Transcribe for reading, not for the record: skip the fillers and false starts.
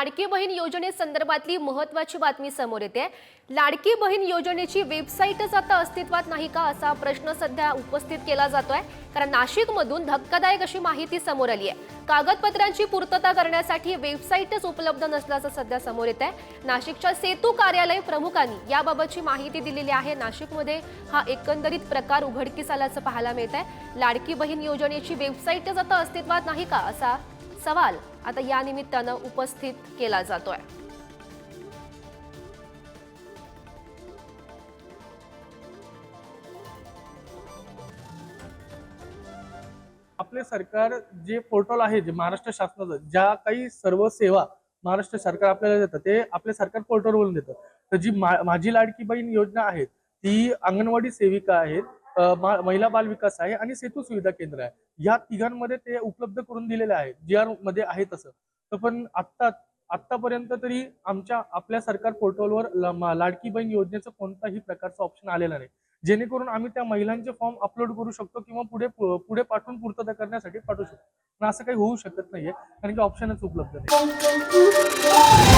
लाडकी बहीण योजनेसंदर्भातली महत्त्वाची बातमी समोर येते। लाडकी बहीण योजनेची वेबसाईटच आता अस्तित्वात नाही का असा प्रश्न सध्या उपस्थित केला जातोय। कारण नाशिकमधून धक्कादायक अशी माहिती समोर आली आहे। कागदपत्रांची पूर्तता करण्यासाठी वेबसाईटच उपलब्ध नसल्याचं सध्या समोर येत आहे। नाशिकच्या सेतू कार्यालय प्रमुखांनी याबाबतची माहिती दिलेली आहे। नाशिकमध्ये हा एकंदरीत प्रकार उघडकीस आल्याचं पाहायला मिळत आहे। लाडकी बहीण योजनेची वेबसाईटच आता अस्तित्वात नाही का असा सवाल आता या निमित्तानं उपस्थित केला जातोय। आपले सरकार जे पोर्टल आहे, जे महाराष्ट्र शासनाचं ज्या काही सर्व सेवा महाराष्ट्र सरकार आपल्याला देतं ते आपले सरकार पोर्टलवरून देतं। तर जी माझी लाडकी बहीण योजना आहे ती अंगणवाडी सेविका आहेत, महिला बाल विकास आहे आणि सेतू सुविधा केंद्र आहे, या तिघांमध्ये ते उपलब्ध करून दिलेले आहे, जी मध्ये आहे तसं। तर पण आतापर्यंत तरी आपल्या सरकार पोर्टलवर लाडकी बहीण योजनेचं कोणताही प्रकारचा ऑप्शन आलेला नाही, जेणेकरून आम्ही त्या महिलांचे फॉर्म अपलोड करू शकतो किंवा पुढे पाठवून पूर्तता करण्यासाठी पाठवू शकतो। पण असं काही होऊ शकत नाहीये, कारण की ऑप्शनच उपलब्ध नाही।